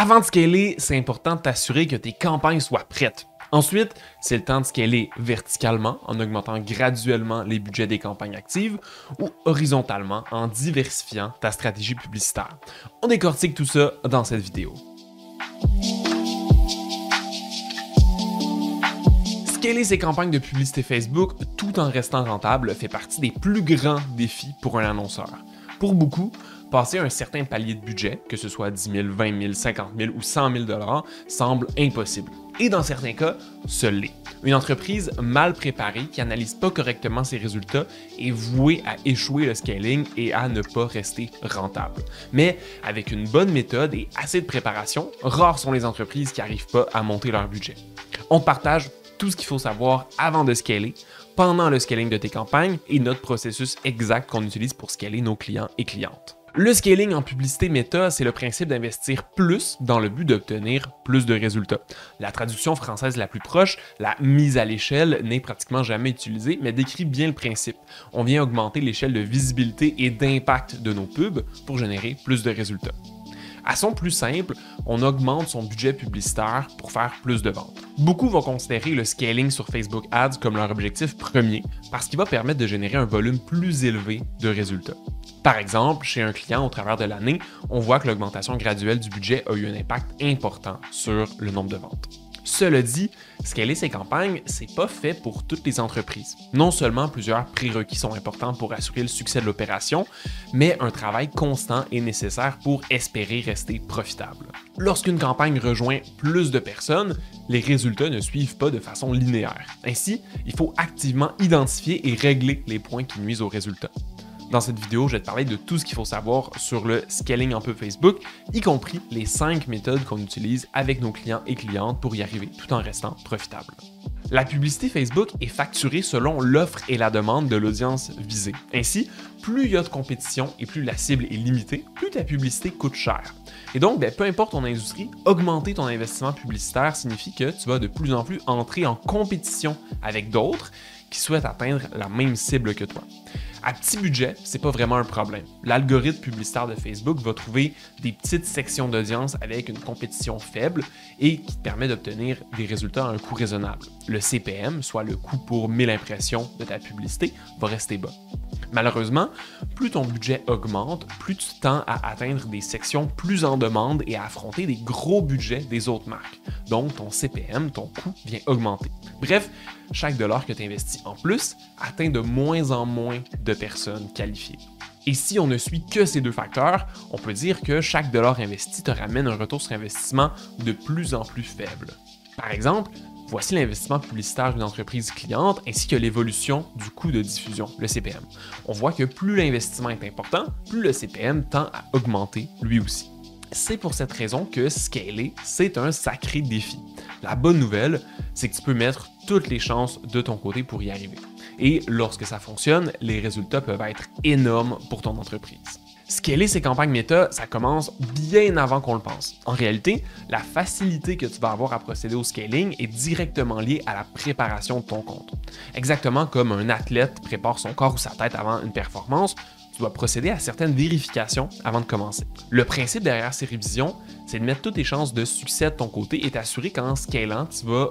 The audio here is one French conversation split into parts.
Avant de scaler, c'est important de t'assurer que tes campagnes soient prêtes. Ensuite, c'est le temps de scaler verticalement en augmentant graduellement les budgets des campagnes actives ou horizontalement en diversifiant ta stratégie publicitaire. On décortique tout ça dans cette vidéo. Scaler ses campagnes de publicité Facebook tout en restant rentable fait partie des plus grands défis pour un annonceur. Pour beaucoup, passer un certain palier de budget, que ce soit 10 000, 20 000, 50 000 ou 100 000 $, semble impossible. Et dans certains cas, ce l'est. Une entreprise mal préparée qui n'analyse pas correctement ses résultats est vouée à échouer le scaling et à ne pas rester rentable. Mais avec une bonne méthode et assez de préparation, rares sont les entreprises qui n'arrivent pas à monter leur budget. On te partage tout ce qu'il faut savoir avant de scaler, pendant le scaling de tes campagnes et notre processus exact qu'on utilise pour scaler nos clients et clientes. Le scaling en publicité méta, c'est le principe d'investir plus dans le but d'obtenir plus de résultats. La traduction française la plus proche, la mise à l'échelle, n'est pratiquement jamais utilisée, mais décrit bien le principe. On vient augmenter l'échelle de visibilité et d'impact de nos pubs pour générer plus de résultats. À son plus simple, on augmente son budget publicitaire pour faire plus de ventes. Beaucoup vont considérer le scaling sur Facebook Ads comme leur objectif premier parce qu'il va permettre de générer un volume plus élevé de résultats. Par exemple, chez un client au travers de l'année, on voit que l'augmentation graduelle du budget a eu un impact important sur le nombre de ventes. Cela dit, scaler ses campagnes, c'est pas fait pour toutes les entreprises. Non seulement plusieurs prérequis sont importants pour assurer le succès de l'opération, mais un travail constant est nécessaire pour espérer rester profitable. Lorsqu'une campagne rejoint plus de personnes, les résultats ne suivent pas de façon linéaire. Ainsi, il faut activement identifier et régler les points qui nuisent aux résultats. Dans cette vidéo, je vais te parler de tout ce qu'il faut savoir sur le scaling en pub Facebook, y compris les 5 méthodes qu'on utilise avec nos clients et clientes pour y arriver tout en restant profitable. La publicité Facebook est facturée selon l'offre et la demande de l'audience visée. Ainsi, plus il y a de compétition et plus la cible est limitée, plus ta publicité coûte cher. Et donc, peu importe ton industrie, augmenter ton investissement publicitaire signifie que tu vas de plus en plus entrer en compétition avec d'autres qui souhaitent atteindre la même cible que toi. À petit budget, c'est pas vraiment un problème. L'algorithme publicitaire de Facebook va trouver des petites sections d'audience avec une compétition faible et qui te permet d'obtenir des résultats à un coût raisonnable. Le CPM, soit le coût pour 1000 impressions de ta publicité, va rester bas. Malheureusement, plus ton budget augmente, plus tu tends à atteindre des sections plus en demande et à affronter des gros budgets des autres marques. Donc, ton CPM, ton coût, vient augmenter. Bref, chaque dollar que tu investis en plus atteint de moins en moins de personnes qualifiées. Et si on ne suit que ces deux facteurs, on peut dire que chaque dollar investi te ramène un retour sur investissement de plus en plus faible. Par exemple, voici l'investissement publicitaire d'une entreprise cliente ainsi que l'évolution du coût de diffusion, le CPM. On voit que plus l'investissement est important, plus le CPM tend à augmenter lui aussi. C'est pour cette raison que scaler, c'est un sacré défi. La bonne nouvelle, c'est que tu peux mettre toutes les chances de ton côté pour y arriver. Et lorsque ça fonctionne, les résultats peuvent être énormes pour ton entreprise. Scaler ses campagnes méta, ça commence bien avant qu'on le pense. En réalité, la facilité que tu vas avoir à procéder au scaling est directement liée à la préparation de ton compte. Exactement comme un athlète prépare son corps ou sa tête avant une performance, tu dois procéder à certaines vérifications avant de commencer. Le principe derrière ces révisions, c'est de mettre toutes tes chances de succès de ton côté et t'assurer qu'en scalant, tu vas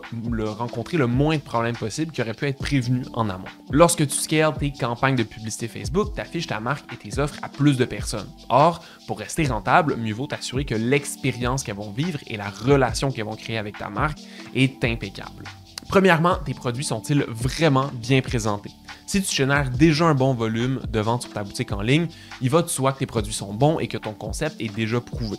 rencontrer le moins de problèmes possibles qui auraient pu être prévenus en amont. Lorsque tu scales tes campagnes de publicité Facebook, tu affiches ta marque et tes offres à plus de personnes. Or, pour rester rentable, mieux vaut t'assurer que l'expérience qu'elles vont vivre et la relation qu'elles vont créer avec ta marque est impeccable. Premièrement, tes produits sont-ils vraiment bien présentés? Si tu génères déjà un bon volume de ventes sur ta boutique en ligne, il va de soi que tes produits sont bons et que ton concept est déjà prouvé.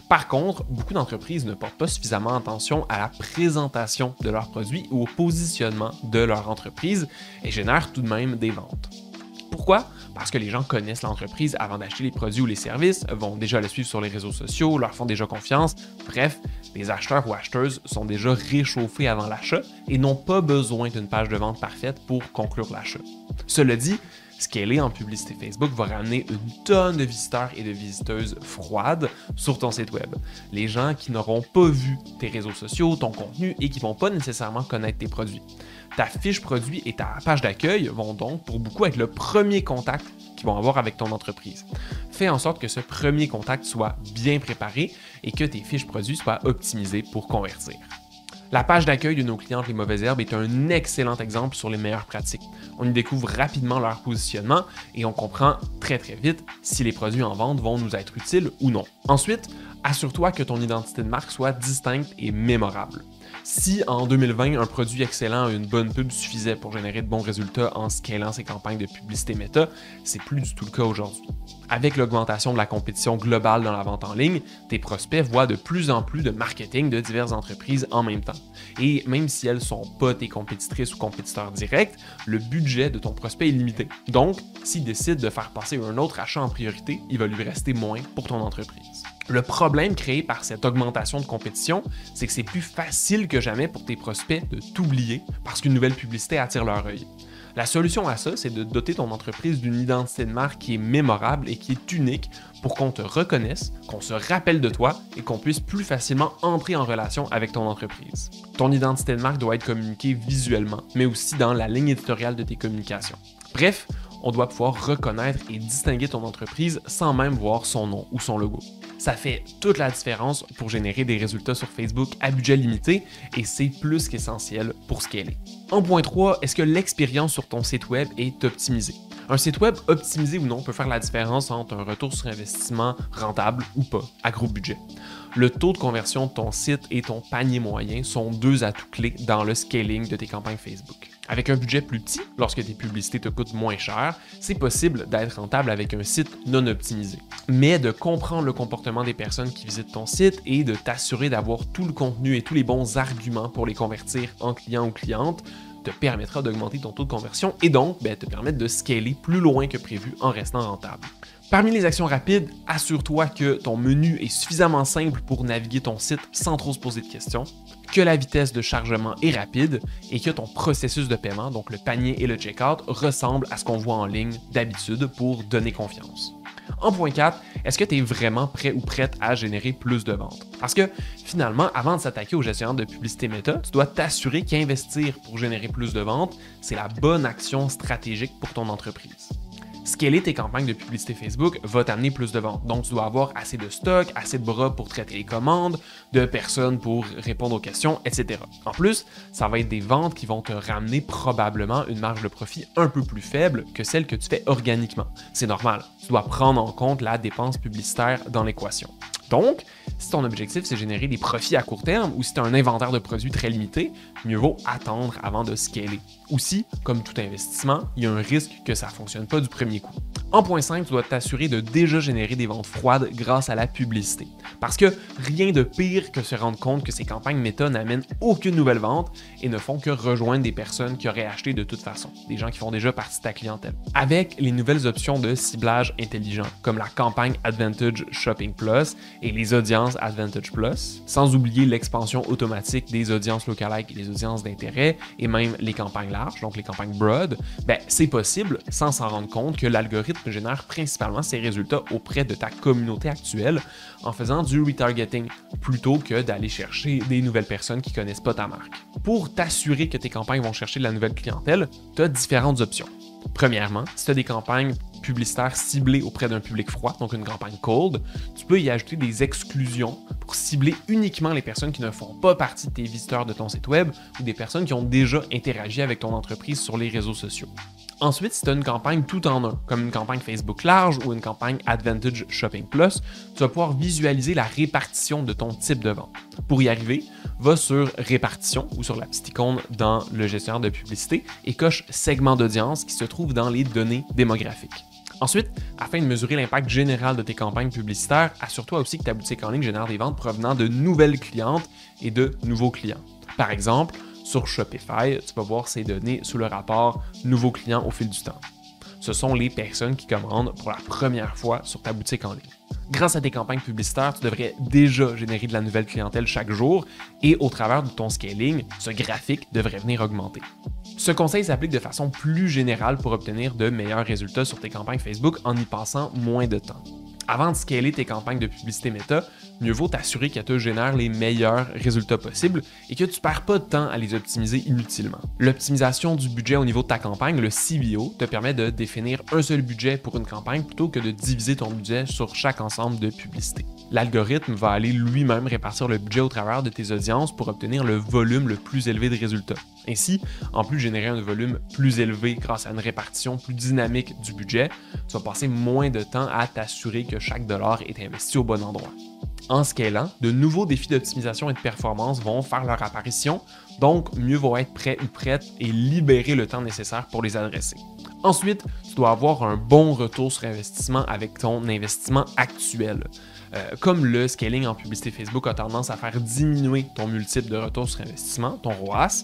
Par contre, beaucoup d'entreprises ne portent pas suffisamment attention à la présentation de leurs produits ou au positionnement de leur entreprise et génèrent tout de même des ventes. Pourquoi? Parce que les gens connaissent l'entreprise avant d'acheter les produits ou les services, vont déjà le suivre sur les réseaux sociaux, leur font déjà confiance. Bref, les acheteurs ou acheteuses sont déjà réchauffés avant l'achat et n'ont pas besoin d'une page de vente parfaite pour conclure l'achat. Cela dit, scaler en publicité Facebook va ramener une tonne de visiteurs et de visiteuses froides sur ton site web. Les gens qui n'auront pas vu tes réseaux sociaux, ton contenu et qui ne vont pas nécessairement connaître tes produits. Ta fiche produit et ta page d'accueil vont donc pour beaucoup être le premier contact qu'ils vont avoir avec ton entreprise. Fais en sorte que ce premier contact soit bien préparé et que tes fiches produits soient optimisées pour convertir. La page d'accueil de nos clientes Les Mauvaises Herbes est un excellent exemple sur les meilleures pratiques. On y découvre rapidement leur positionnement et on comprend très vite si les produits en vente vont nous être utiles ou non. Ensuite, assure-toi que ton identité de marque soit distincte et mémorable. Si en 2020, un produit excellent et une bonne pub suffisait pour générer de bons résultats en scalant ses campagnes de publicité méta, c'est plus du tout le cas aujourd'hui. Avec l'augmentation de la compétition globale dans la vente en ligne, tes prospects voient de plus en plus de marketing de diverses entreprises en même temps. Et même si elles ne sont pas tes compétitrices ou compétiteurs directs, le budget de ton prospect est limité. Donc, s'il décide de faire passer un autre achat en priorité, il va lui rester moins pour ton entreprise. Le problème créé par cette augmentation de compétition, c'est que c'est plus facile que jamais pour tes prospects de t'oublier parce qu'une nouvelle publicité attire leur œil. La solution à ça, c'est de doter ton entreprise d'une identité de marque qui est mémorable et qui est unique pour qu'on te reconnaisse, qu'on se rappelle de toi et qu'on puisse plus facilement entrer en relation avec ton entreprise. Ton identité de marque doit être communiquée visuellement, mais aussi dans la ligne éditoriale de tes communications. Bref, on doit pouvoir reconnaître et distinguer ton entreprise sans même voir son nom ou son logo. Ça fait toute la différence pour générer des résultats sur Facebook à budget limité et c'est plus qu'essentiel pour scaler. En point 3, est-ce que l'expérience sur ton site web est optimisée? Un site web optimisé ou non peut faire la différence entre un retour sur investissement rentable ou pas, à gros budget. Le taux de conversion de ton site et ton panier moyen sont deux atouts clés dans le scaling de tes campagnes Facebook. Avec un budget plus petit, lorsque tes publicités te coûtent moins cher, c'est possible d'être rentable avec un site non optimisé. Mais de comprendre le comportement des personnes qui visitent ton site et de t'assurer d'avoir tout le contenu et tous les bons arguments pour les convertir en clients ou clientes te permettra d'augmenter ton taux de conversion et donc te permettre de scaler plus loin que prévu en restant rentable. Parmi les actions rapides, assure-toi que ton menu est suffisamment simple pour naviguer ton site sans trop se poser de questions, que la vitesse de chargement est rapide et que ton processus de paiement, donc le panier et le checkout, ressemble à ce qu'on voit en ligne d'habitude pour donner confiance. En point 4, est-ce que tu es vraiment prêt ou prête à générer plus de ventes? Parce que finalement, avant de s'attaquer au gestionnaire de publicité méta, tu dois t'assurer qu'investir pour générer plus de ventes, c'est la bonne action stratégique pour ton entreprise. Scaler tes campagnes de publicité Facebook va t'amener plus de ventes. Donc, tu dois avoir assez de stock, assez de bras pour traiter les commandes, de personnes pour répondre aux questions, etc. En plus, ça va être des ventes qui vont te ramener probablement une marge de profit un peu plus faible que celle que tu fais organiquement. C'est normal. Tu dois prendre en compte la dépense publicitaire dans l'équation. Donc, si ton objectif c'est générer des profits à court terme ou si tu as un inventaire de produits très limité, mieux vaut attendre avant de scaler. Aussi, comme tout investissement, il y a un risque que ça ne fonctionne pas du premier coup. En point 5, tu dois t'assurer de déjà générer des ventes froides grâce à la publicité. Parce que rien de pire que se rendre compte que ces campagnes méta n'amènent aucune nouvelle vente et ne font que rejoindre des personnes qui auraient acheté de toute façon, des gens qui font déjà partie de ta clientèle. Avec les nouvelles options de ciblage intelligent, comme la campagne Advantage Shopping Plus et les audiences Advantage Plus, sans oublier l'expansion automatique des audiences lookalike et des audiences d'intérêt et même les campagnes larges, donc les campagnes broad, c'est possible, sans s'en rendre compte, que l'algorithme génère principalement ses résultats auprès de ta communauté actuelle en faisant du retargeting plutôt que d'aller chercher des nouvelles personnes qui ne connaissent pas ta marque. Pour t'assurer que tes campagnes vont chercher de la nouvelle clientèle, tu as différentes options. Premièrement, si tu as des campagnes publicitaires ciblées auprès d'un public froid, donc une campagne cold, tu peux y ajouter des exclusions pour cibler uniquement les personnes qui ne font pas partie de tes visiteurs de ton site web ou des personnes qui ont déjà interagi avec ton entreprise sur les réseaux sociaux. Ensuite, si tu as une campagne tout en un, comme une campagne Facebook large ou une campagne Advantage Shopping Plus, tu vas pouvoir visualiser la répartition de ton type de vente. Pour y arriver, va sur Répartition ou sur la petite icône dans le gestionnaire de publicité et coche Segment d'audience qui se trouve dans les données démographiques. Ensuite, afin de mesurer l'impact général de tes campagnes publicitaires, assure-toi aussi que ta boutique en ligne génère des ventes provenant de nouvelles clientes et de nouveaux clients. Par exemple, sur Shopify, tu vas voir ces données sous le rapport nouveaux clients au fil du temps. Ce sont les personnes qui commandent pour la première fois sur ta boutique en ligne. Grâce à tes campagnes publicitaires, tu devrais déjà générer de la nouvelle clientèle chaque jour et au travers de ton scaling, ce graphique devrait venir augmenter. Ce conseil s'applique de façon plus générale pour obtenir de meilleurs résultats sur tes campagnes Facebook en y passant moins de temps. Avant de scaler tes campagnes de publicité méta, mieux vaut t'assurer qu'elle te génère les meilleurs résultats possibles et que tu ne perds pas de temps à les optimiser inutilement. L'optimisation du budget au niveau de ta campagne, le CBO, te permet de définir un seul budget pour une campagne plutôt que de diviser ton budget sur chaque ensemble de publicités. L'algorithme va aller lui-même répartir le budget au travers de tes audiences pour obtenir le volume le plus élevé de résultats. Ainsi, en plus de générer un volume plus élevé grâce à une répartition plus dynamique du budget, tu vas passer moins de temps à t'assurer que chaque dollar est investi au bon endroit. En scalant, de nouveaux défis d'optimisation et de performance vont faire leur apparition, donc mieux vaut être prêt ou prête et libérer le temps nécessaire pour les adresser. Ensuite, tu dois avoir un bon retour sur investissement avec ton investissement actuel. Comme le scaling en publicité Facebook a tendance à faire diminuer ton multiple de retour sur investissement, ton ROAS,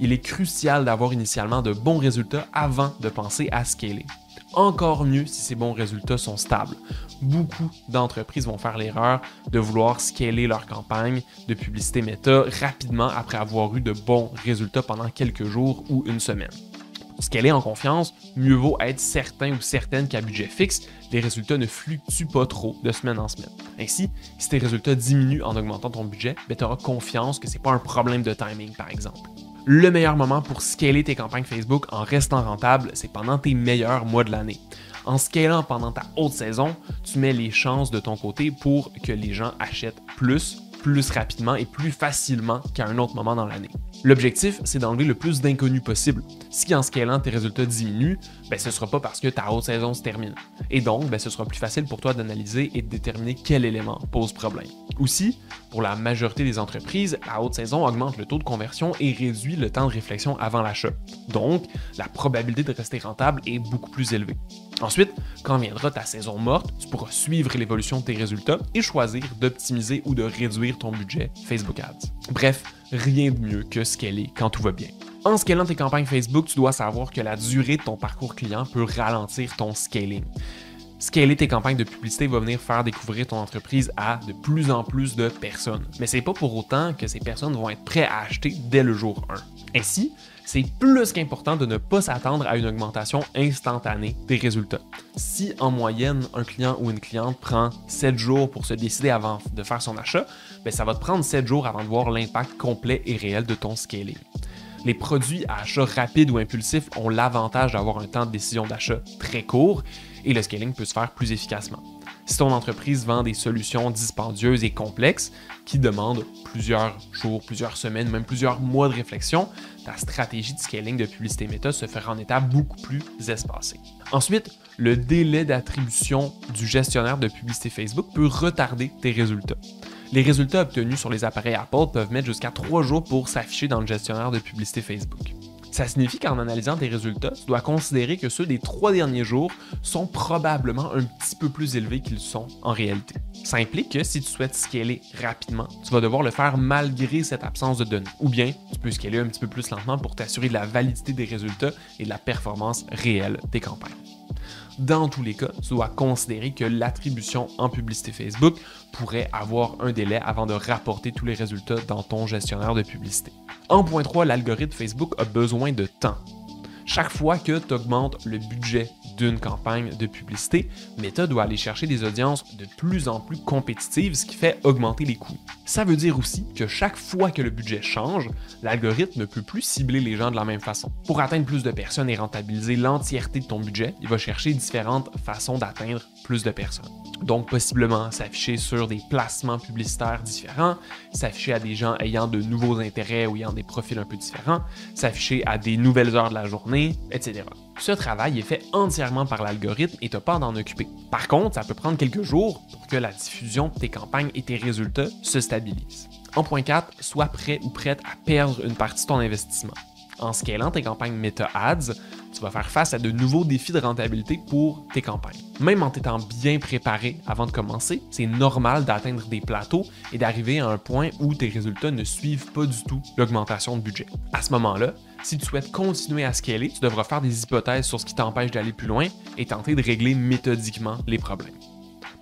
il est crucial d'avoir initialement de bons résultats avant de penser à scaler. Encore mieux si ces bons résultats sont stables. Beaucoup d'entreprises vont faire l'erreur de vouloir scaler leur campagne de publicité méta rapidement après avoir eu de bons résultats pendant quelques jours ou une semaine. Pour scaler en confiance, mieux vaut être certain ou certaine qu'à budget fixe, les résultats ne fluctuent pas trop de semaine en semaine. Ainsi, si tes résultats diminuent en augmentant ton budget, tu auras confiance que ce n'est pas un problème de timing par exemple. Le meilleur moment pour scaler tes campagnes Facebook en restant rentable, c'est pendant tes meilleurs mois de l'année. En scalant pendant ta haute saison, tu mets les chances de ton côté pour que les gens achètent plus rapidement et plus facilement qu'à un autre moment dans l'année. L'objectif, c'est d'enlever le plus d'inconnus possible. Si en scalant tes résultats diminuent, ce ne sera pas parce que ta haute saison se termine. Et donc, ce sera plus facile pour toi d'analyser et de déterminer quel élément pose problème. Aussi, pour la majorité des entreprises, la haute saison augmente le taux de conversion et réduit le temps de réflexion avant l'achat. Donc, la probabilité de rester rentable est beaucoup plus élevée. Ensuite, quand viendra ta saison morte, tu pourras suivre l'évolution de tes résultats et choisir d'optimiser ou de réduire ton budget Facebook Ads. Bref, rien de mieux que scaler quand tout va bien. En scalant tes campagnes Facebook, tu dois savoir que la durée de ton parcours client peut ralentir ton scaling. Scaler tes campagnes de publicité va venir faire découvrir ton entreprise à de plus en plus de personnes. Mais c'est pas pour autant que ces personnes vont être prêtes à acheter dès le jour 1. Ainsi, c'est plus qu'important de ne pas s'attendre à une augmentation instantanée des résultats. Si en moyenne, un client ou une cliente prend 7 jours pour se décider avant de faire son achat, ça va te prendre 7 jours avant de voir l'impact complet et réel de ton scaling. Les produits à achat rapide ou impulsif ont l'avantage d'avoir un temps de décision d'achat très court et le scaling peut se faire plus efficacement. Si ton entreprise vend des solutions dispendieuses et complexes qui demandent plusieurs jours, plusieurs semaines, même plusieurs mois de réflexion, ta stratégie de scaling de publicité méta se fera en étapes beaucoup plus espacées. Ensuite, le délai d'attribution du gestionnaire de publicité Facebook peut retarder tes résultats. Les résultats obtenus sur les appareils Apple peuvent mettre jusqu'à 3 jours pour s'afficher dans le gestionnaire de publicité Facebook. Ça signifie qu'en analysant tes résultats, tu dois considérer que ceux des 3 derniers jours sont probablement un petit peu plus élevés qu'ils sont en réalité. Ça implique que si tu souhaites scaler rapidement, tu vas devoir le faire malgré cette absence de données. Ou bien, tu peux scaler un petit peu plus lentement pour t'assurer de la validité des résultats et de la performance réelle des campagnes. Dans tous les cas, tu dois considérer que l'attribution en publicité Facebook pourrait avoir un délai avant de rapporter tous les résultats dans ton gestionnaire de publicité. En point 3, l'algorithme Facebook a besoin de temps. Chaque fois que tu augmentes le budget d'une campagne de publicité, Meta doit aller chercher des audiences de plus en plus compétitives, ce qui fait augmenter les coûts. Ça veut dire aussi que chaque fois que le budget change, l'algorithme ne peut plus cibler les gens de la même façon. Pour atteindre plus de personnes et rentabiliser l'entièreté de ton budget, il va chercher différentes façons d'atteindre plus de personnes. Donc possiblement s'afficher sur des placements publicitaires différents, s'afficher à des gens ayant de nouveaux intérêts ou ayant des profils un peu différents, s'afficher à des nouvelles heures de la journée, etc. Ce travail est fait entièrement par l'algorithme et tu n'as pas à t'en occuper. Par contre, ça peut prendre quelques jours pour que la diffusion de tes campagnes et tes résultats se stabilisent. En point 4, sois prêt ou prête à perdre une partie de ton investissement. En scalant tes campagnes Meta Ads, tu vas faire face à de nouveaux défis de rentabilité pour tes campagnes. Même en t'étant bien préparé avant de commencer, c'est normal d'atteindre des plateaux et d'arriver à un point où tes résultats ne suivent pas du tout l'augmentation de budget. À ce moment-là, si tu souhaites continuer à scaler, tu devras faire des hypothèses sur ce qui t'empêche d'aller plus loin et tenter de régler méthodiquement les problèmes.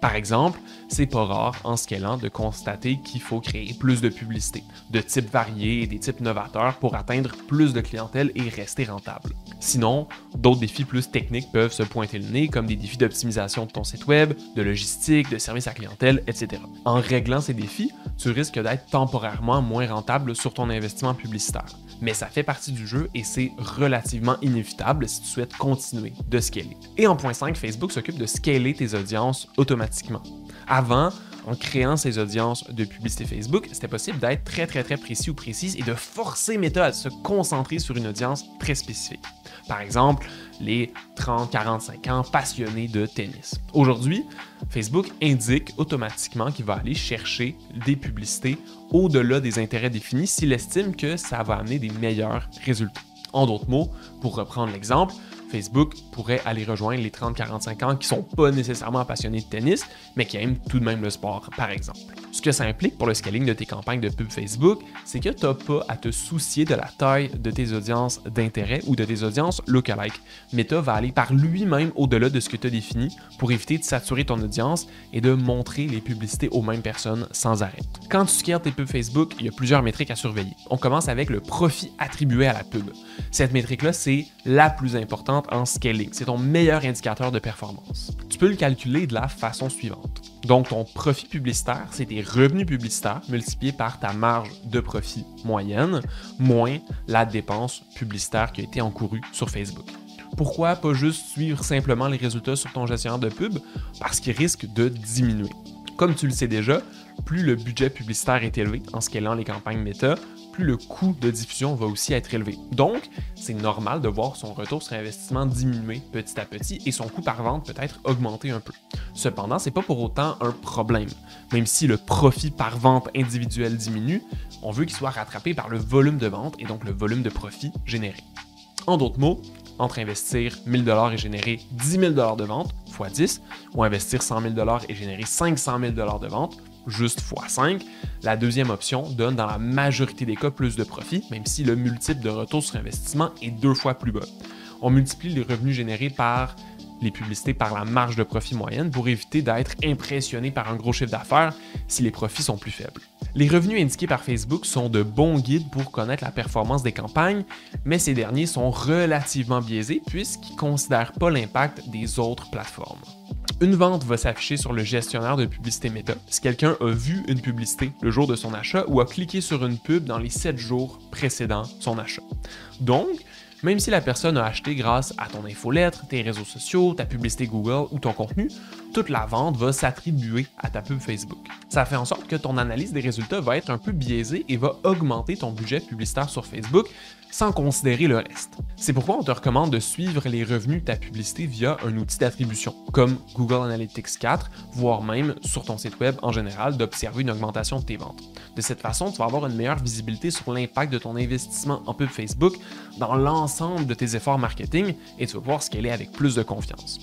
Par exemple, c'est pas rare en scalant de constater qu'il faut créer plus de publicité, de types variés et des types novateurs pour atteindre plus de clientèle et rester rentable. Sinon, d'autres défis plus techniques peuvent se pointer le nez, comme des défis d'optimisation de ton site web, de logistique, de service à clientèle, etc. En réglant ces défis, tu risques d'être temporairement moins rentable sur ton investissement publicitaire. Mais ça fait partie du jeu et c'est relativement inévitable si tu souhaites continuer de scaler. Et en point 5, Facebook s'occupe de scaler tes audiences automatiquement. Avant, en créant ces audiences de publicité Facebook, c'était possible d'être très précis ou précise et de forcer Meta à se concentrer sur une audience très spécifique. Par exemple, les 30-45 ans passionnés de tennis. Aujourd'hui, Facebook indique automatiquement qu'il va aller chercher des publicités au-delà des intérêts définis s'il estime que ça va amener des meilleurs résultats. En d'autres mots, pour reprendre l'exemple, Facebook pourrait aller rejoindre les 30-45 ans qui ne sont pas nécessairement passionnés de tennis, mais qui aiment tout de même le sport, par exemple. Ce que ça implique pour le scaling de tes campagnes de pub Facebook, c'est que tu n'as pas à te soucier de la taille de tes audiences d'intérêt ou de tes audiences lookalike. Meta va aller par lui-même au-delà de ce que tu as défini pour éviter de saturer ton audience et de montrer les publicités aux mêmes personnes sans arrêt. Quand tu scales tes pubs Facebook, il y a plusieurs métriques à surveiller. On commence avec le profit attribué à la pub. Cette métrique-là, c'est la plus importante en scaling. C'est ton meilleur indicateur de performance. Tu peux le calculer de la façon suivante. Donc, ton profit publicitaire, c'est tes revenus publicitaires multipliés par ta marge de profit moyenne, moins la dépense publicitaire qui a été encourue sur Facebook. Pourquoi pas juste suivre simplement les résultats sur ton gestionnaire de pub? Parce qu'ils risquent de diminuer. Comme tu le sais déjà, plus le budget publicitaire est élevé en scalant les campagnes Meta, plus le coût de diffusion va aussi être élevé. Donc, c'est normal de voir son retour sur investissement diminuer petit à petit et son coût par vente peut-être augmenter un peu. Cependant, c'est pas pour autant un problème. Même si le profit par vente individuel diminue, on veut qu'il soit rattrapé par le volume de vente et donc le volume de profit généré. En d'autres mots, entre investir 1000 $ et générer 10 000 $ de vente, x 10, ou investir 100 000 $ et générer 500 000 $ de vente, juste x 5, la deuxième option donne dans la majorité des cas plus de profit, même si le multiple de retour sur investissement est 2 fois plus bas. On multiplie les revenus générés par les publicités par la marge de profit moyenne pour éviter d'être impressionné par un gros chiffre d'affaires si les profits sont plus faibles. Les revenus indiqués par Facebook sont de bons guides pour connaître la performance des campagnes, mais ces derniers sont relativement biaisés puisqu'ils ne considèrent pas l'impact des autres plateformes. Une vente va s'afficher sur le gestionnaire de publicité Meta si quelqu'un a vu une publicité le jour de son achat ou a cliqué sur une pub dans les 7 jours précédant son achat. Donc, même si la personne a acheté grâce à ton infolettre, tes réseaux sociaux, ta publicité Google ou ton contenu, toute la vente va s'attribuer à ta pub Facebook. Ça fait en sorte que ton analyse des résultats va être un peu biaisée et va augmenter ton budget publicitaire sur Facebook sans considérer le reste. C'est pourquoi on te recommande de suivre les revenus de ta publicité via un outil d'attribution, comme Google Analytics 4, voire même sur ton site web en général, d'observer une augmentation de tes ventes. De cette façon, tu vas avoir une meilleure visibilité sur l'impact de ton investissement en pub Facebook dans l'ensemble de tes efforts marketing et tu vas pouvoir scaler avec plus de confiance.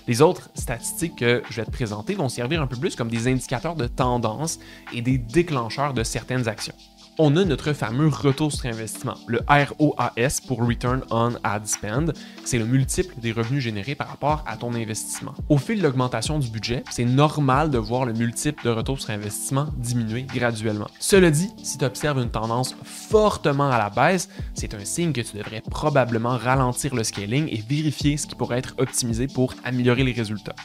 Les autres statistiques que je vais te présenter vont servir un peu plus comme des indicateurs de tendance et des déclencheurs de certaines actions. On a notre fameux retour sur investissement, le ROAS pour Return on Ad Spend, c'est le multiple des revenus générés par rapport à ton investissement. Au fil de l'augmentation du budget, c'est normal de voir le multiple de retour sur investissement diminuer graduellement. Cela dit, si tu observes une tendance fortement à la baisse, c'est un signe que tu devrais probablement ralentir le scaling et vérifier ce qui pourrait être optimisé pour améliorer les résultats.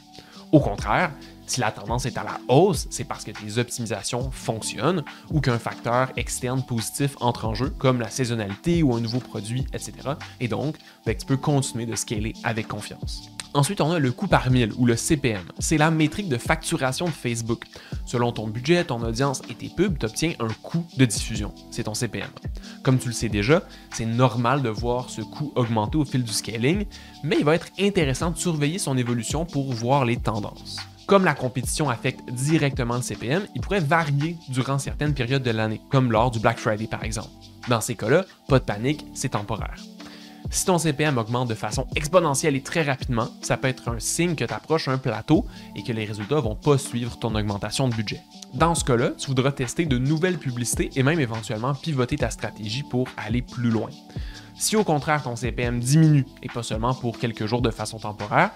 Au contraire, si la tendance est à la hausse, c'est parce que tes optimisations fonctionnent ou qu'un facteur externe positif entre en jeu, comme la saisonnalité ou un nouveau produit, etc. Et donc, tu peux continuer de scaler avec confiance. Ensuite, on a le coût par mille ou le CPM. C'est la métrique de facturation de Facebook. Selon ton budget, ton audience et tes pubs, tu obtiens un coût de diffusion. C'est ton CPM. Comme tu le sais déjà, c'est normal de voir ce coût augmenter au fil du scaling, mais il va être intéressant de surveiller son évolution pour voir les tendances. Comme la compétition affecte directement le CPM, il pourrait varier durant certaines périodes de l'année, comme lors du Black Friday par exemple. Dans ces cas-là, pas de panique, c'est temporaire. Si ton CPM augmente de façon exponentielle et très rapidement, ça peut être un signe que tu approches un plateau et que les résultats ne vont pas suivre ton augmentation de budget. Dans ce cas-là, tu voudras tester de nouvelles publicités et même éventuellement pivoter ta stratégie pour aller plus loin. Si au contraire ton CPM diminue, et pas seulement pour quelques jours de façon temporaire,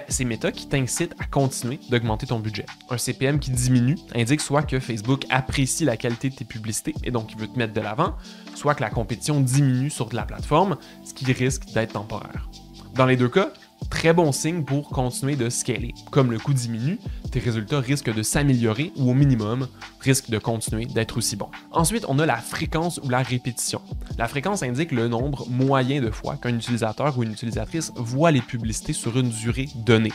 c'est Meta qui t'incite à continuer d'augmenter ton budget. Un CPM qui diminue indique soit que Facebook apprécie la qualité de tes publicités et donc il veut te mettre de l'avant, soit que la compétition diminue sur la plateforme, ce qui risque d'être temporaire. Dans les deux cas, très bon signe pour continuer de scaler. Comme le coût diminue, tes résultats risquent de s'améliorer ou au minimum, risquent de continuer d'être aussi bons. Ensuite, on a la fréquence ou la répétition. La fréquence indique le nombre moyen de fois qu'un utilisateur ou une utilisatrice voit les publicités sur une durée donnée.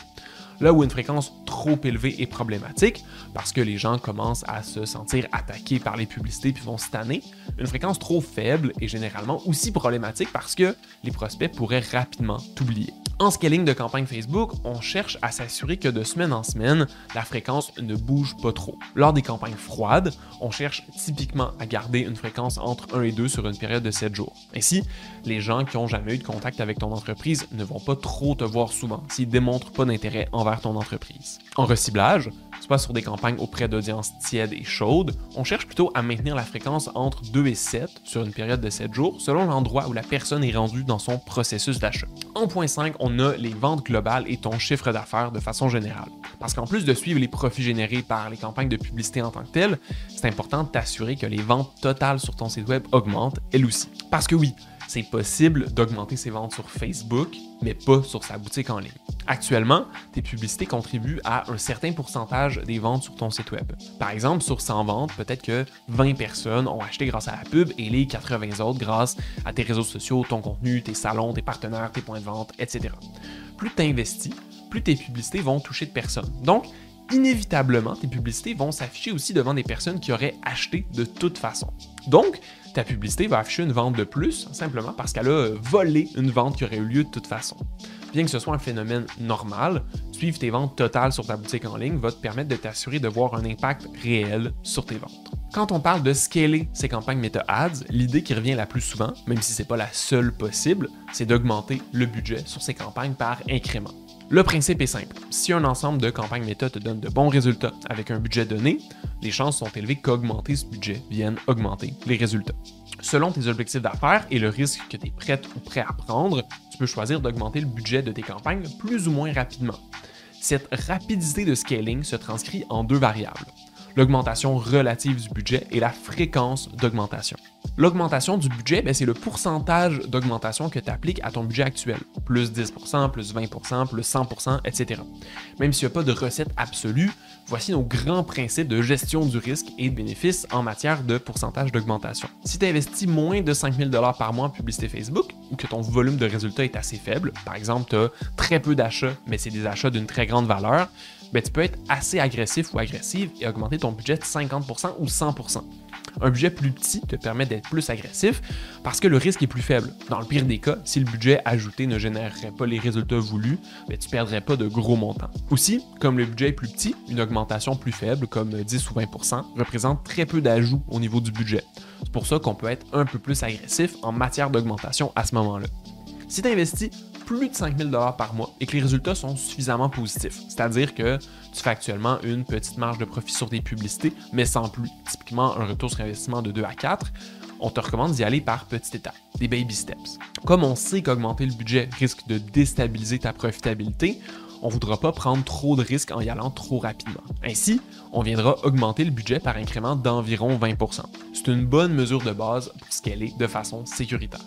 Là où une fréquence trop élevée est problématique, parce que les gens commencent à se sentir attaqués par les publicités puis vont se tanner, une fréquence trop faible est généralement aussi problématique parce que les prospects pourraient rapidement t'oublier. En scaling de campagne Facebook, on cherche à s'assurer que de semaine en semaine, la fréquence ne bouge pas trop. Lors des campagnes froides, on cherche typiquement à garder une fréquence entre 1 et 2 sur une période de 7 jours. Ainsi, les gens qui n'ont jamais eu de contact avec ton entreprise ne vont pas trop te voir souvent s'ils ne démontrent pas d'intérêt envers ton entreprise. En reciblage, soit sur des campagnes auprès d'audiences tièdes et chaudes, on cherche plutôt à maintenir la fréquence entre 2 et 7 sur une période de 7 jours selon l'endroit où la personne est rendue dans son processus d'achat. En point 5, on a les ventes globales et ton chiffre d'affaires de façon générale. Parce qu'en plus de suivre les profits générés par les campagnes de publicité en tant que telles, c'est important de t'assurer que les ventes totales sur ton site web augmentent elles aussi. Parce que oui, c'est possible d'augmenter ses ventes sur Facebook, mais pas sur sa boutique en ligne. Actuellement, tes publicités contribuent à un certain pourcentage des ventes sur ton site web. Par exemple, sur 100 ventes, peut-être que 20 personnes ont acheté grâce à la pub et les 80 autres grâce à tes réseaux sociaux, ton contenu, tes salons, tes partenaires, tes points de vente, etc. Plus tu investis, plus tes publicités vont toucher de personnes. Donc, inévitablement, tes publicités vont s'afficher aussi devant des personnes qui auraient acheté de toute façon. Donc, ta publicité va afficher une vente de plus, simplement parce qu'elle a volé une vente qui aurait eu lieu de toute façon. Bien que ce soit un phénomène normal, suivre tes ventes totales sur ta boutique en ligne va te permettre de t'assurer de voir un impact réel sur tes ventes. Quand on parle de scaler ces campagnes Meta Ads, l'idée qui revient la plus souvent, même si ce n'est pas la seule possible, c'est d'augmenter le budget sur ces campagnes par incrément. Le principe est simple. Si un ensemble de campagnes Meta te donne de bons résultats avec un budget donné, les chances sont élevées qu'augmenter ce budget vienne augmenter les résultats. Selon tes objectifs d'affaires et le risque que tu es prête ou prêt à prendre, tu peux choisir d'augmenter le budget de tes campagnes plus ou moins rapidement. Cette rapidité de scaling se transcrit en deux variables: l'augmentation relative du budget et la fréquence d'augmentation. L'augmentation du budget, c'est le pourcentage d'augmentation que tu appliques à ton budget actuel. Plus 10%, plus 20%, plus 100%, etc. Même s'il n'y a pas de recette absolue, voici nos grands principes de gestion du risque et de bénéfices en matière de pourcentage d'augmentation. Si tu investis moins de 5 000 $ par mois en publicité Facebook ou que ton volume de résultats est assez faible, par exemple tu as très peu d'achats, mais c'est des achats d'une très grande valeur, tu peux être assez agressif ou agressive et augmenter ton budget de 50% ou 100%. Un budget plus petit te permet d'être plus agressif parce que le risque est plus faible. Dans le pire des cas, si le budget ajouté ne générerait pas les résultats voulus, tu ne perdrais pas de gros montants. Aussi, comme le budget est plus petit, une augmentation plus faible, comme 10 ou 20%, représente très peu d'ajouts au niveau du budget. C'est pour ça qu'on peut être un peu plus agressif en matière d'augmentation à ce moment-là. Si tu investis plus de 5 000 $ par mois et que les résultats sont suffisamment positifs, c'est-à-dire que tu fais actuellement une petite marge de profit sur tes publicités, mais sans plus, typiquement un retour sur investissement de 2 à 4, on te recommande d'y aller par petites étapes, des baby steps. Comme on sait qu'augmenter le budget risque de déstabiliser ta profitabilité, on ne voudra pas prendre trop de risques en y allant trop rapidement. Ainsi, on viendra augmenter le budget par incrément d'environ 20%. C'est une bonne mesure de base pour scaler de façon sécuritaire.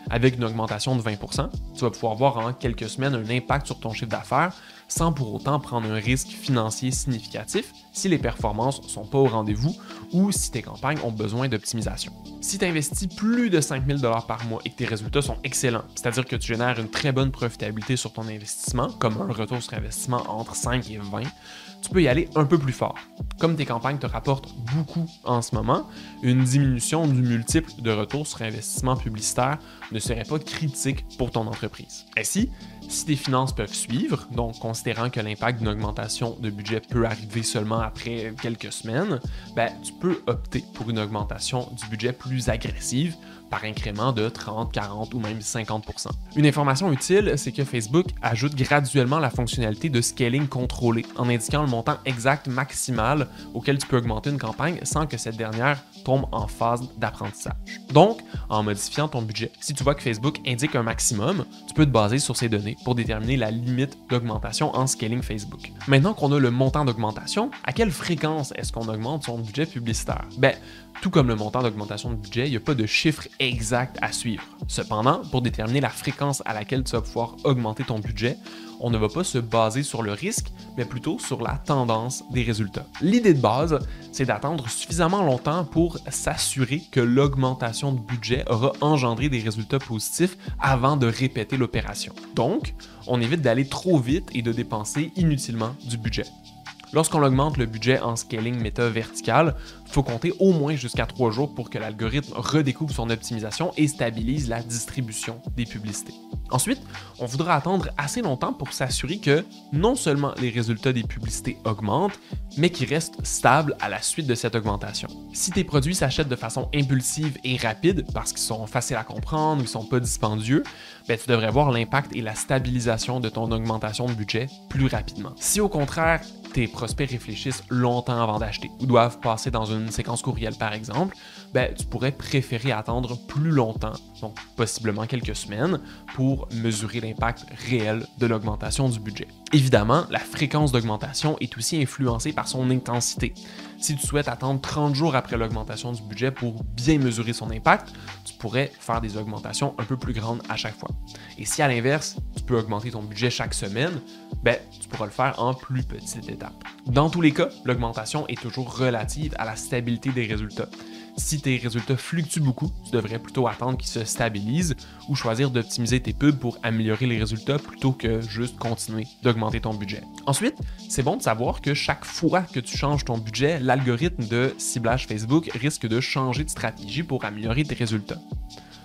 Avec une augmentation de 20%, tu vas pouvoir voir en quelques semaines un impact sur ton chiffre d'affaires sans pour autant prendre un risque financier significatif si les performances ne sont pas au rendez-vous ou si tes campagnes ont besoin d'optimisation. Si tu investis plus de 5 000 $ par mois et que tes résultats sont excellents, c'est-à-dire que tu génères une très bonne profitabilité sur ton investissement, comme un retour sur investissement entre 5 et 20, tu peux y aller un peu plus fort. Comme tes campagnes te rapportent beaucoup en ce moment, une diminution du multiple de retour sur investissement publicitaire ne serait pas critique pour ton entreprise. Ainsi, Si tes finances peuvent suivre, donc considérant que l'impact d'une augmentation de budget peut arriver seulement après quelques semaines, tu peux opter pour une augmentation du budget plus agressive par incrément de 30, 40 ou même 50%. Une information utile, c'est que Facebook ajoute graduellement la fonctionnalité de scaling contrôlé en indiquant le montant exact maximal auquel tu peux augmenter une campagne sans que cette dernière tombe en phase d'apprentissage. Donc, en modifiant ton budget, si tu vois que Facebook indique un maximum, tu peux te baser sur ces données pour déterminer la limite d'augmentation en scaling Facebook. Maintenant qu'on a le montant d'augmentation, à quelle fréquence est-ce qu'on augmente son budget publicitaire? Tout comme le montant d'augmentation de budget, il n'y a pas de chiffre exact à suivre. Cependant, pour déterminer la fréquence à laquelle tu vas pouvoir augmenter ton budget, on ne va pas se baser sur le risque, mais plutôt sur la tendance des résultats. L'idée de base, c'est d'attendre suffisamment longtemps pour s'assurer que l'augmentation de budget aura engendré des résultats positifs avant de répéter l'opération. Donc, on évite d'aller trop vite et de dépenser inutilement du budget. Lorsqu'on augmente le budget en scaling méta vertical, il faut compter au moins jusqu'à 3 jours pour que l'algorithme redécouvre son optimisation et stabilise la distribution des publicités. Ensuite, on voudra attendre assez longtemps pour s'assurer que non seulement les résultats des publicités augmentent, mais qu'ils restent stables à la suite de cette augmentation. Si tes produits s'achètent de façon impulsive et rapide parce qu'ils sont faciles à comprendre ou ils ne sont pas dispendieux, tu devrais voir l'impact et la stabilisation de ton augmentation de budget plus rapidement. Si au contraire, tes prospects réfléchissent longtemps avant d'acheter ou doivent passer dans une séquence courriel par exemple, tu pourrais préférer attendre plus longtemps, donc possiblement quelques semaines, pour mesurer l'impact réel de l'augmentation du budget. Évidemment, la fréquence d'augmentation est aussi influencée par son intensité. Si tu souhaites attendre 30 jours après l'augmentation du budget pour bien mesurer son impact, tu pourrais faire des augmentations un peu plus grandes à chaque fois. Et si à l'inverse, tu peux augmenter ton budget chaque semaine, tu pourras le faire en plus petites étapes. Dans tous les cas, l'augmentation est toujours relative à la stabilité des résultats. Si tes résultats fluctuent beaucoup, tu devrais plutôt attendre qu'ils se stabilisent ou choisir d'optimiser tes pubs pour améliorer les résultats plutôt que juste continuer d'augmenter ton budget. Ensuite, c'est bon de savoir que chaque fois que tu changes ton budget, l'algorithme de ciblage Facebook risque de changer de stratégie pour améliorer tes résultats.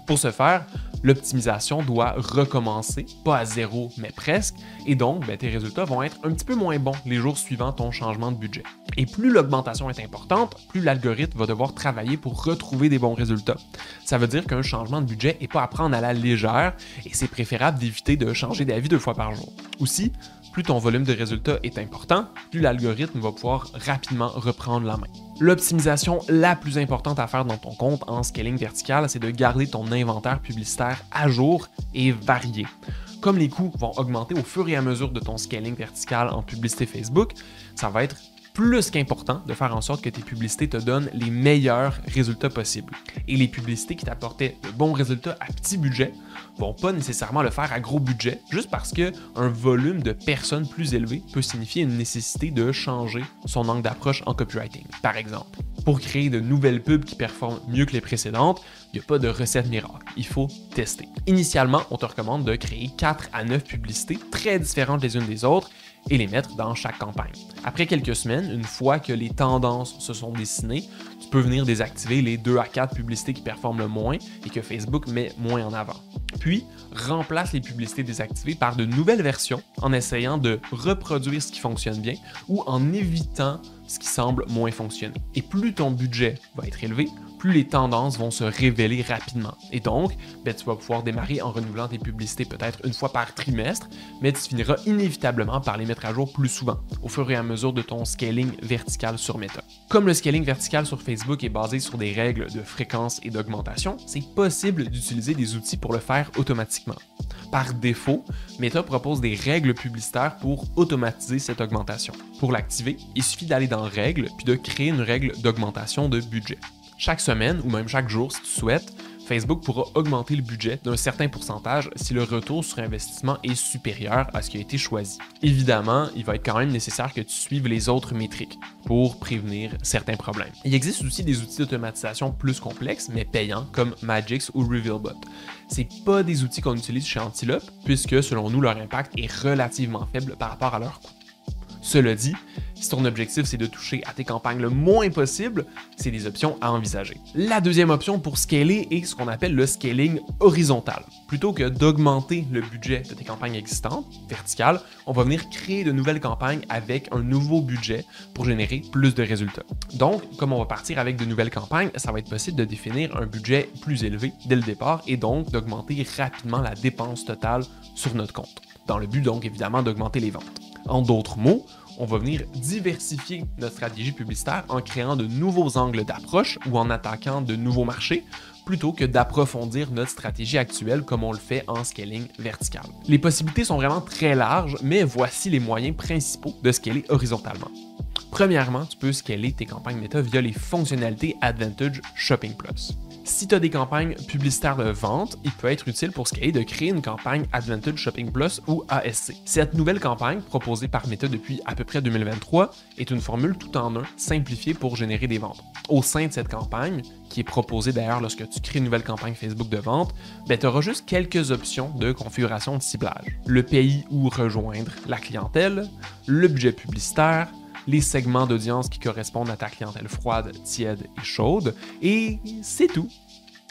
Pour ce faire, l'optimisation doit recommencer, pas à zéro, mais presque, et donc tes résultats vont être un petit peu moins bons les jours suivant ton changement de budget. Et plus l'augmentation est importante, plus l'algorithme va devoir travailler pour retrouver des bons résultats. Ça veut dire qu'un changement de budget n'est pas à prendre à la légère, et c'est préférable d'éviter de changer d'avis 2 fois par jour. Aussi, plus ton volume de résultats est important, plus l'algorithme va pouvoir rapidement reprendre la main. L'optimisation la plus importante à faire dans ton compte en scaling vertical, c'est de garder ton inventaire publicitaire à jour et varié. Comme les coûts vont augmenter au fur et à mesure de ton scaling vertical en publicité Facebook, ça va être plus qu'important de faire en sorte que tes publicités te donnent les meilleurs résultats possibles. Et les publicités qui t'apportaient de bons résultats à petit budget vont pas nécessairement le faire à gros budget, juste parce qu'un volume de personnes plus élevé peut signifier une nécessité de changer son angle d'approche en copywriting, par exemple. Pour créer de nouvelles pubs qui performent mieux que les précédentes, il n'y a pas de recette miracle, il faut tester. Initialement, on te recommande de créer 4 à 9 publicités très différentes les unes des autres et les mettre dans chaque campagne. Après quelques semaines, une fois que les tendances se sont dessinées, tu peux venir désactiver les 2 à 4 publicités qui performent le moins et que Facebook met moins en avant. Puis, remplace les publicités désactivées par de nouvelles versions en essayant de reproduire ce qui fonctionne bien ou en évitant ce qui semble moins fonctionner. Et plus ton budget va être élevé, plus les tendances vont se révéler rapidement. Et donc, tu vas pouvoir démarrer en renouvelant tes publicités peut-être une fois par trimestre, mais tu finiras inévitablement par les mettre à jour plus souvent, au fur et à mesure de ton scaling vertical sur Meta. Comme le scaling vertical sur Facebook est basé sur des règles de fréquence et d'augmentation, c'est possible d'utiliser des outils pour le faire automatiquement. Par défaut, Meta propose des règles publicitaires pour automatiser cette augmentation. Pour l'activer, il suffit d'aller dans Règles puis de créer une règle d'augmentation de budget. Chaque semaine ou même chaque jour, si tu souhaites, Facebook pourra augmenter le budget d'un certain pourcentage si le retour sur investissement est supérieur à ce qui a été choisi. Évidemment, il va être quand même nécessaire que tu suives les autres métriques pour prévenir certains problèmes. Il existe aussi des outils d'automatisation plus complexes, mais payants, comme Magix ou RevealBot. C'est pas des outils qu'on utilise chez Antilope, puisque selon nous, leur impact est relativement faible par rapport à leur coût. Cela dit, si ton objectif c'est de toucher à tes campagnes le moins possible, c'est des options à envisager. La deuxième option pour scaler est ce qu'on appelle le scaling horizontal. Plutôt que d'augmenter le budget de tes campagnes existantes, verticales, on va venir créer de nouvelles campagnes avec un nouveau budget pour générer plus de résultats. Donc, comme on va partir avec de nouvelles campagnes, ça va être possible de définir un budget plus élevé dès le départ et donc d'augmenter rapidement la dépense totale sur notre compte. Dans le but donc évidemment d'augmenter les ventes. En d'autres mots, on va venir diversifier notre stratégie publicitaire en créant de nouveaux angles d'approche ou en attaquant de nouveaux marchés plutôt que d'approfondir notre stratégie actuelle comme on le fait en scaling vertical. Les possibilités sont vraiment très larges, mais voici les moyens principaux de scaler horizontalement. Premièrement, tu peux scaler tes campagnes Meta via les fonctionnalités Advantage Shopping Plus. Si tu as des campagnes publicitaires de vente, il peut être utile pour scaler de créer une campagne Advantage Shopping Plus ou ASC. Cette nouvelle campagne, proposée par Meta depuis à peu près 2023, est une formule tout en un simplifiée pour générer des ventes. Au sein de cette campagne, qui est proposée d'ailleurs lorsque tu crées une nouvelle campagne Facebook de vente, tu auras juste quelques options de configuration de ciblage. Le pays où rejoindre la clientèle, le budget publicitaire, les segments d'audience qui correspondent à ta clientèle froide, tiède et chaude, et c'est tout.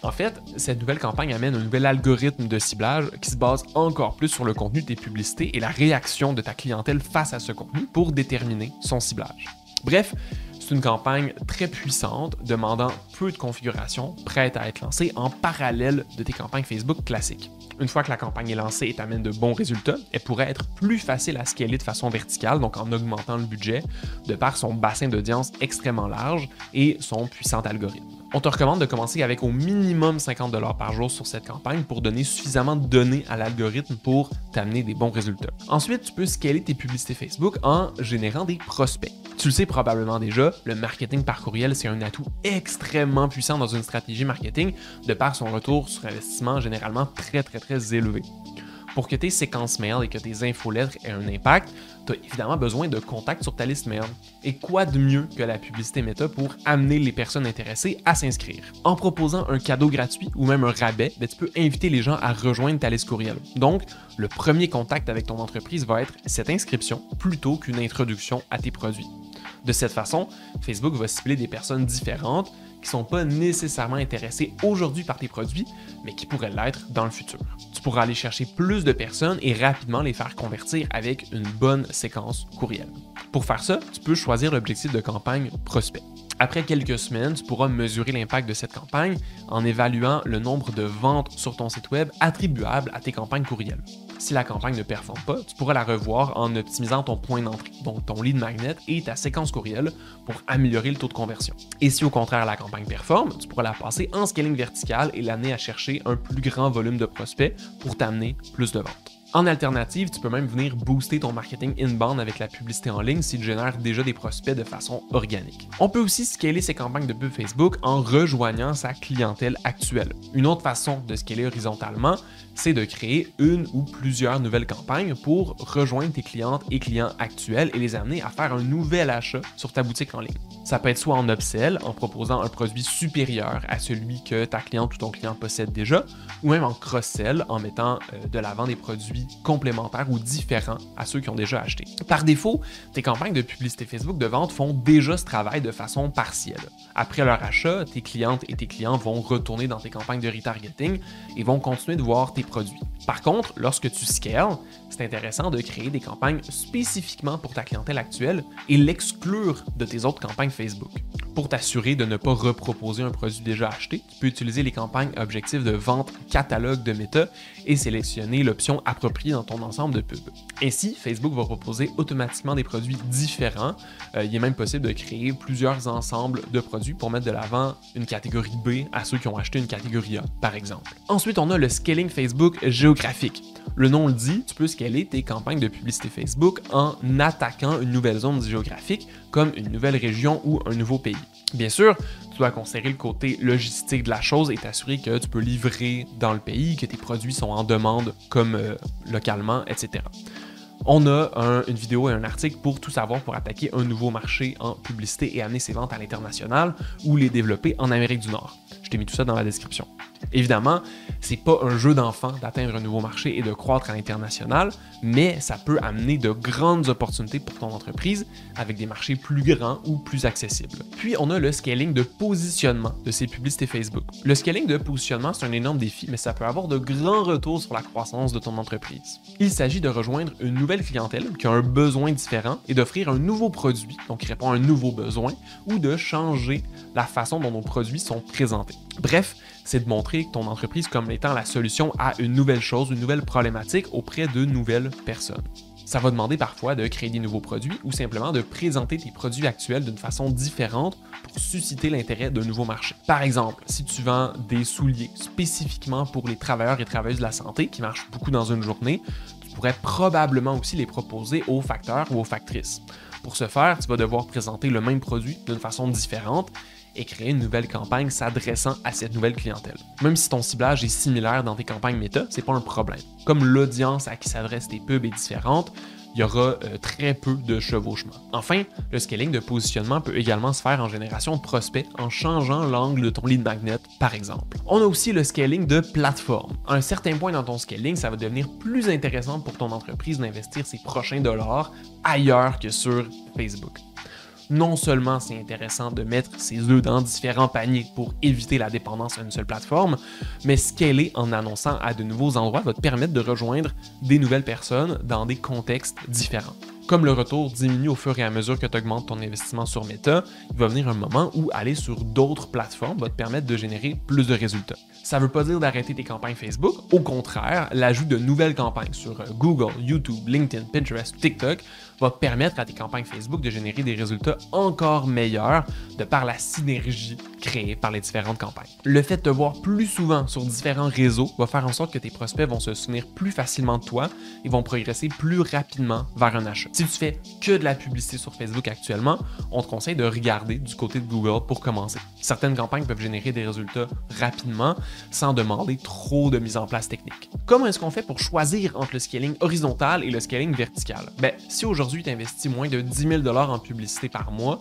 En fait, cette nouvelle campagne amène un nouvel algorithme de ciblage qui se base encore plus sur le contenu de tes publicités et la réaction de ta clientèle face à ce contenu pour déterminer son ciblage. Bref, c'est une campagne très puissante, demandant peu de configuration, prête à être lancée en parallèle de tes campagnes Facebook classiques. Une fois que la campagne est lancée et t'amène de bons résultats, elle pourrait être plus facile à scaler de façon verticale, donc en augmentant le budget, de par son bassin d'audience extrêmement large et son puissant algorithme. On te recommande de commencer avec au minimum 50 $ par jour sur cette campagne pour donner suffisamment de données à l'algorithme pour t'amener des bons résultats. Ensuite, tu peux scaler tes publicités Facebook en générant des prospects. Tu le sais probablement déjà, le marketing par courriel, c'est un atout extrêmement puissant dans une stratégie marketing de par son retour sur investissement généralement très élevé. Pour que tes séquences mail et que tes infolettres aient un impact, tu as évidemment besoin de contacts sur ta liste mail. Et quoi de mieux que la publicité Meta pour amener les personnes intéressées à s'inscrire? En proposant un cadeau gratuit ou même un rabais, tu peux inviter les gens à rejoindre ta liste courriel. Donc, le premier contact avec ton entreprise va être cette inscription plutôt qu'une introduction à tes produits. De cette façon, Facebook va cibler des personnes différentes qui ne sont pas nécessairement intéressées aujourd'hui par tes produits, mais qui pourraient l'être dans le futur. Tu pourras aller chercher plus de personnes et rapidement les faire convertir avec une bonne séquence courriel. Pour faire ça, tu peux choisir l'objectif de campagne prospect. Après quelques semaines, tu pourras mesurer l'impact de cette campagne en évaluant le nombre de ventes sur ton site web attribuables à tes campagnes courriel. Si la campagne ne performe pas, tu pourras la revoir en optimisant ton point d'entrée, donc ton lead magnet et ta séquence courriel pour améliorer le taux de conversion. Et si au contraire la campagne performe, tu pourras la passer en scaling vertical et l'amener à chercher un plus grand volume de prospects pour t'amener plus de ventes. En alternative, tu peux même venir booster ton marketing inbound avec la publicité en ligne si tu génères déjà des prospects de façon organique. On peut aussi scaler ses campagnes de pub Facebook en rejoignant sa clientèle actuelle. Une autre façon de scaler horizontalement, c'est de créer une ou plusieurs nouvelles campagnes pour rejoindre tes clientes et clients actuels et les amener à faire un nouvel achat sur ta boutique en ligne. Ça peut être soit en upsell, en proposant un produit supérieur à celui que ta cliente ou ton client possède déjà, ou même en cross-sell, en mettant de l'avant des produits complémentaires ou différents à ceux qui ont déjà acheté. Par défaut, tes campagnes de publicité Facebook de vente font déjà ce travail de façon partielle. Après leur achat, tes clientes et tes clients vont retourner dans tes campagnes de retargeting et vont continuer de voir tes produits. Par contre, lorsque tu scales, c'est intéressant de créer des campagnes spécifiquement pour ta clientèle actuelle et l'exclure de tes autres campagnes Facebook. Pour t'assurer de ne pas reproposer un produit déjà acheté, tu peux utiliser les campagnes objectifs de vente catalogue de Meta et sélectionner l'option appropriée dans ton ensemble de pubs. Ainsi, Facebook va proposer automatiquement des produits différents. Il est même possible de créer plusieurs ensembles de produits pour mettre de l'avant une catégorie B à ceux qui ont acheté une catégorie A, par exemple. Ensuite, on a le scaling Facebook géographique. Le nom le dit, tu peux scaler tes campagnes de publicité Facebook en attaquant une nouvelle zone géographique comme une nouvelle région ou un nouveau pays. Bien sûr, tu dois considérer le côté logistique de la chose et t'assurer que tu peux livrer dans le pays, que tes produits sont en demande comme localement, etc. On a une vidéo et un article pour tout savoir pour attaquer un nouveau marché en publicité et amener ses ventes à l'international ou les développer en Amérique du Nord. Je t'ai mis tout ça dans la description. Évidemment, c'est pas un jeu d'enfant d'atteindre un nouveau marché et de croître à l'international, mais ça peut amener de grandes opportunités pour ton entreprise avec des marchés plus grands ou plus accessibles. Puis on a le scaling de positionnement de ces publicités Facebook. Le scaling de positionnement, c'est un énorme défi, mais ça peut avoir de grands retours sur la croissance de ton entreprise. Il s'agit de rejoindre une nouvelle clientèle qui a un besoin différent et d'offrir un nouveau produit, donc qui répond à un nouveau besoin, ou de changer la façon dont nos produits sont présentés. Bref, c'est de montrer ton entreprise comme étant la solution à une nouvelle chose, une nouvelle problématique auprès de nouvelles personnes. Ça va demander parfois de créer des nouveaux produits ou simplement de présenter tes produits actuels d'une façon différente pour susciter l'intérêt d'un nouveau marché. Par exemple, si tu vends des souliers spécifiquement pour les travailleurs et travailleuses de la santé qui marchent beaucoup dans une journée, tu pourrais probablement aussi les proposer aux facteurs ou aux factrices. Pour ce faire, tu vas devoir présenter le même produit d'une façon différente et créer une nouvelle campagne s'adressant à cette nouvelle clientèle. Même si ton ciblage est similaire dans tes campagnes méta, c'est pas un problème. Comme l'audience à qui s'adressent tes pubs est différente, il y aura très peu de chevauchement. Enfin, le scaling de positionnement peut également se faire en génération de prospects en changeant l'angle de ton lead magnet, par exemple. On a aussi le scaling de plateforme. À un certain point dans ton scaling, ça va devenir plus intéressant pour ton entreprise d'investir ses prochains dollars ailleurs que sur Facebook. Non seulement c'est intéressant de mettre ses œufs dans différents paniers pour éviter la dépendance à une seule plateforme, mais scaler en annonçant à de nouveaux endroits va te permettre de rejoindre des nouvelles personnes dans des contextes différents. Comme le retour diminue au fur et à mesure que tu augmentes ton investissement sur Meta, il va venir un moment où aller sur d'autres plateformes va te permettre de générer plus de résultats. Ça ne veut pas dire d'arrêter tes campagnes Facebook, au contraire, l'ajout de nouvelles campagnes sur Google, YouTube, LinkedIn, Pinterest, TikTok va permettre à tes campagnes Facebook de générer des résultats encore meilleurs de par la synergie créée par les différentes campagnes. Le fait de te voir plus souvent sur différents réseaux va faire en sorte que tes prospects vont se souvenir plus facilement de toi et vont progresser plus rapidement vers un achat. Si tu fais que de la publicité sur Facebook actuellement, on te conseille de regarder du côté de Google pour commencer. Certaines campagnes peuvent générer des résultats rapidement sans demander trop de mise en place technique. Comment est-ce qu'on fait pour choisir entre le scaling horizontal et le scaling vertical? Si aujourd'hui tu investis moins de 10 000 $ en publicité par mois,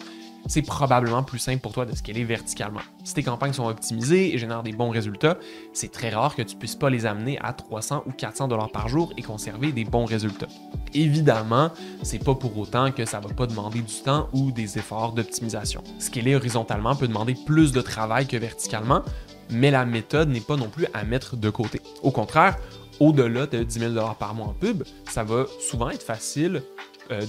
c'est probablement plus simple pour toi de scaler verticalement. Si tes campagnes sont optimisées et génèrent des bons résultats, c'est très rare que tu ne puisses pas les amener à 300 ou 400 $ par jour et conserver des bons résultats. Évidemment, c'est pas pour autant que ça va pas demander du temps ou des efforts d'optimisation. Scaler horizontalement peut demander plus de travail que verticalement, mais la méthode n'est pas non plus à mettre de côté. Au contraire, au-delà de 10 000 $ par mois en pub, ça va souvent être facile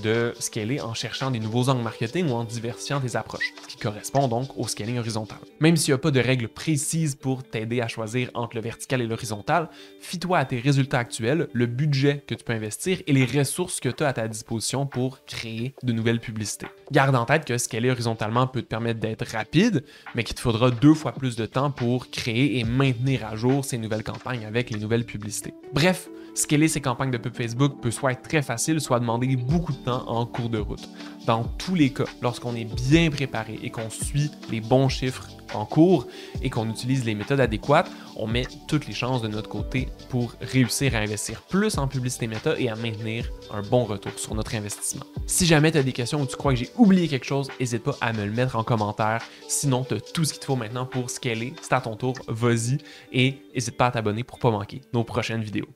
de scaler en cherchant des nouveaux angles marketing ou en diversifiant tes approches, ce qui correspond donc au scaling horizontal. Même s'il n'y a pas de règles précises pour t'aider à choisir entre le vertical et l'horizontal, fie-toi à tes résultats actuels, le budget que tu peux investir et les ressources que tu as à ta disposition pour créer de nouvelles publicités. Garde en tête que scaler horizontalement peut te permettre d'être rapide, mais qu'il te faudra 2 fois plus de temps pour créer et maintenir à jour ces nouvelles campagnes avec les nouvelles publicités. Bref, scaler ses campagnes de pub Facebook peut soit être très facile, soit demander beaucoup de temps en cours de route. Dans tous les cas, lorsqu'on est bien préparé et qu'on suit les bons chiffres en cours et qu'on utilise les méthodes adéquates, on met toutes les chances de notre côté pour réussir à investir plus en publicité méta et à maintenir un bon retour sur notre investissement. Si jamais tu as des questions ou tu crois que j'ai oublié quelque chose, n'hésite pas à me le mettre en commentaire. Sinon, tu as tout ce qu'il te faut maintenant pour scaler. C'est à ton tour, vas-y et n'hésite pas à t'abonner pour ne pas manquer nos prochaines vidéos.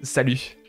Salut!